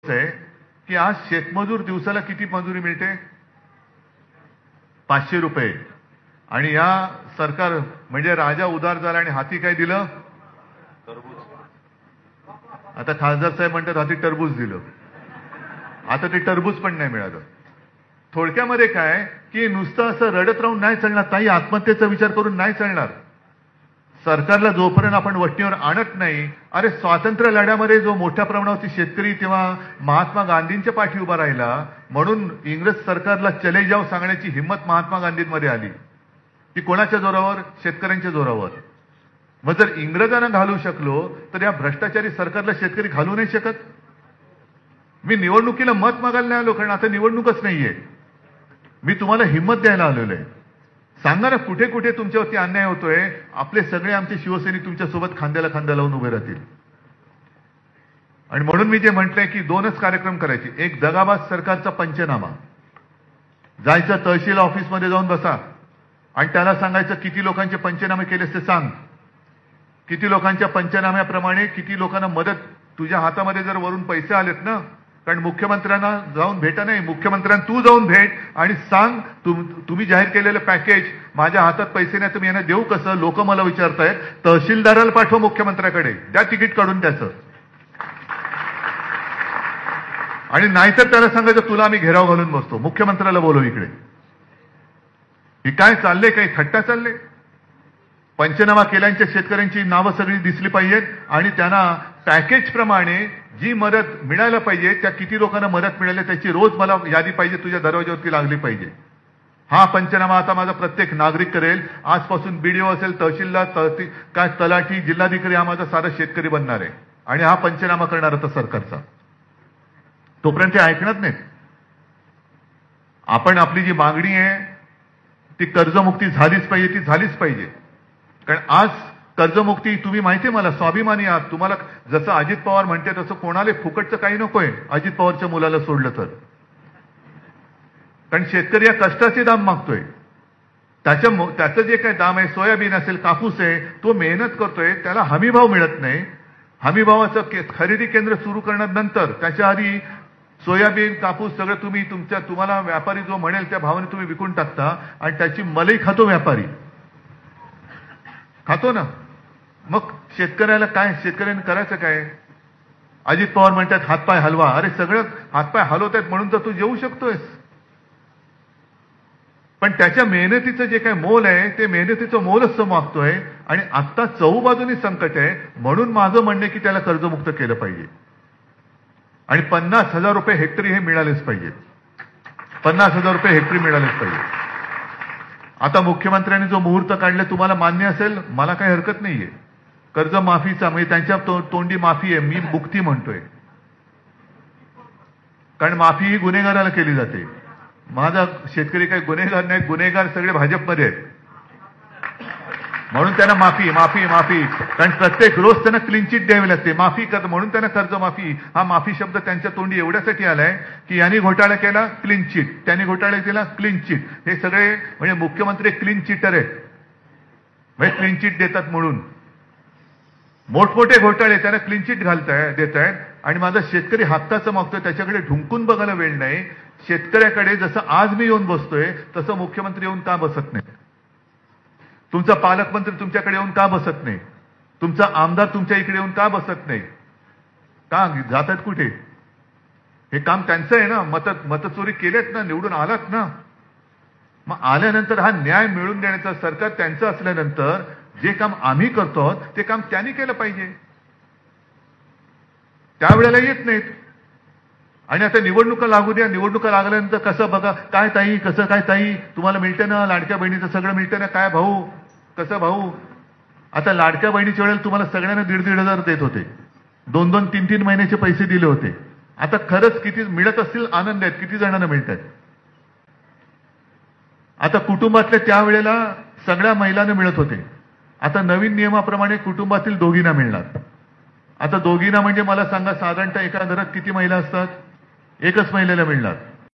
आहे की आज शेतमजूर दिवसाला किती मजुरी मिळते? 500 रुपये. आणि या सरकार म्हणजे राजा उदार झाला आणि हाती काय दिलं? आता खासदार साहेब म्हणतात हाती टरबूज दिलं. आता ते टरबूज पण नाही मिळालं. थोडक्यामध्ये काय की नुसतं असं रडत राहून नाही चालणार. ताई, आत्महत्येचा विचार करून नाही चालणार. सरकारला जोपर्यंत आपण वटणीवर आणत नाही, अरे स्वातंत्र्य लढ्यामध्ये जो मोठ्या प्रमाणावरती शेतकरी तेव्हा महात्मा गांधींच्या पाठी उभा राहिला, म्हणून इंग्रज सरकारला चले जाव सांगण्याची हिंमत महात्मा गांधींमध्ये आली. ती कोणाच्या जोरावर? शेतकऱ्यांच्या जोरावर. मग जर इंग्रजांना घालू शकलो तर या भ्रष्टाचारी सरकारला शेतकरी घालू नाही शकत. मी निवडणुकीला मत मागायला नाही आलो, कारण आता निवडणूकच नाहीये. मी तुम्हाला हिंमत द्यायला आलेलो आहे. सांगा ना कुठे कुठे तुमच्यावरती अन्याय होतोय. आपले सगळे आमचे शिवसैनिक तुमच्यासोबत खांद्याला खांदा लावून उभे राहतील. आणि म्हणून मी जे म्हटलंय की 2च कार्यक्रम करायचे. एक, दगाबाज सरकारचा पंचनामा. जायचं तहसील ऑफिसमध्ये जाऊन बसा आणि त्याला सांगायचं किती लोकांचे पंचनामे केलेस ते सांग. किती लोकांच्या पंचनाम्याप्रमाणे किती लोकांना मदत. तुझ्या हातामध्ये जर वरून पैसे आलेत ना, कारण मुख्यमंत्र्यांना जाऊन भेटा नाही, मुख्यमंत्र्यांना तू जाऊन भेट आणि सांग तुम्ही जाहीर केलेलं पॅकेज, माझ्या हातात पैसे नाही, तुम्ही यांना देऊ कसं? लोक मला विचारतायत. तहसीलदाराला पाठवा मुख्यमंत्र्याकडे, द्या तिकीट काढून त्याचं. आणि नाहीतर त्याला सांगायचं तुला आम्ही घेराव घालून बसतो. मुख्यमंत्र्याला बोलव इकडे. ही काय चाललंय? काही थट्टा चालले? पंचनामा केल्यांच्या शेतकऱ्यांची नावं सगळी दिसली पाहिजेत आणि त्यांना पॅकेज प्रमाणे जी मदत मिळायला पाहिजे, त्या किती लोकांना मदत मिळाली त्याची रोज मला यादी पाहिजे, तुझ्या दरवाज्यावरती लागली पाहिजे. हा पंचनामा आता माझा प्रत्येक नागरिक करेल. आजपासून बीडीओ असेल, तहसीलदार, काय तलाठी, जिल्हाधिकारी, हा माझा साधा शेतकरी बनणार आहे आणि हा पंचनामा करणार होता सरकारचा. तोपर्यंत ते ऐकणार नाहीत. आपण आपली जी मागणी आहे ती कर्जमुक्ती झालीच पाहिजे, ती झालीच पाहिजे. कारण आज कर्जमुक्ती, तुम्ही माहितीये मला, स्वाभिमानी आहात. तुम्हाला जसं अजित पवार म्हणते तसं कोणाला फुकटचं काही नकोय अजित पवारच्या मुलाला सोडलं तर. कारण शेतकरी या कष्टाचे दाम मागतोय. त्याचं जे काही दाम आहे, सोयाबीन असेल, कापूस आहे, तो मेहनत करतोय, त्याला हमीभाव मिळत नाही. हमीभावाचं खरेदी केंद्र सुरू करण्यानंतर त्याच्या आधी सोयाबीन, कापूस सगळं तुम्हाला व्यापारी जो म्हणेल त्या भावाने तुम्ही विकून टाकता आणि त्याची मलई खातो व्यापारी. खातो ना. मग शेतकऱ्याला काय? शेतकऱ्यांनी करायचं काय? अजित पवार म्हणतात हातपाय हलवा. अरे सगळं हातपाय हलवतात म्हणून तर तू जेवू शकतोयस. पण त्याच्या मेहनतीचं जे काही मोल आहे ते मेहनतीचं मोलच तो मागतोय. आणि आत्ता चहूबाजूनी संकट आहे, म्हणून माझं म्हणणं आहे की त्याला कर्जमुक्त केलं पाहिजे. आणि 50,000 रुपये हेक्टरी हे मिळालेच पाहिजेत. 50,000 रुपये हेक्टरी मिळालेच पाहिजे. आता मुख्यमंत्र्यांनी जो मुहूर्त काढला तुम्हाला मान्य असेल, मला काही हरकत नाहीये. कर्जमाफीचा म्हणजे त्यांच्या तोंडी माफी आहे, मी मुक्ती म्हणतोय. कारण माफी ही गुन्हेगाराला केली जाते. माझा शेतकरी काही गुन्हेगार नाही, गुन्हेगार सगळे भाजपमध्ये आहेत. म्हणून त्यांना माफी माफी माफी. कारण प्रत्येक रोज त्यांना क्लीन चिट द्यावी लागते. माफी कर म्हणून त्यांना कर्जमाफी. हा माफी शब्द त्यांच्या तोंडी एवढ्यासाठी आलाय की यांनी घोटाळा केला, क्लीन चिट, त्यांनी घोटाळा केला, क्लीन चिट. हे सगळे म्हणजे मुख्यमंत्री क्लीन चिटर आहेत, म्हणजे क्लीन चिट देतात म्हणून. मोठमोठे घोटाळे त्यांना क्लीन चिट देत आहेत. आणि माझा शेतकरी हक्काचं मागतोय, त्याच्याकडे ढुंकून बघायला वेळ नाही. शेतकऱ्याकडे जसं आज मी येऊन बसतोय तसं मुख्यमंत्री येऊन का बसत नाही? तुमचा पालकमंत्री तुमच्याकडे येऊन का बसत नाही? तुमचा आमदार तुमच्या इकडे येऊन का बसत नाही? का जातात कुठे? हे काम त्यांचं आहे ना. मतचोरी केलेत ना, निवडून आलात ना. मग आल्यानंतर हा न्याय मिळवून देण्याचं सरकार त्यांचं असल्यानंतर जे काम आम्ही करतो ते काम त्यांनी केलं पाहिजे. त्यावेळेला येत नाहीत. आणि आता निवडणुका लागू द्या. निवडणुका लागल्यानंतर कसं बघा, काय ताई, कसं काय ताई, तुम्हाला मिळतं ना लाडक्या बहिणीचं सगळं मिळतं ना, काय भाऊ, कसं भाऊ. आता लाडक्या बहिणीच्या वेळेला तुम्हाला सगळ्यांना 1,500 देत होते. 2-2, 3-3 महिन्याचे पैसे दिले होते. आता खरंच किती मिळत असतील आनंद आहेत, किती जणांना मिळतात? आता कुटुंबातल्या त्यावेळेला सगळ्या महिलांना मिळत होते. आता नवीन नियमाप्रमाणे कुटुंबातील दोघींना मिळणार. आता दोघींना म्हणजे मला सांगा, साधारणतः एका घरात किती महिला असतात? एकच महिलेला मिळणार.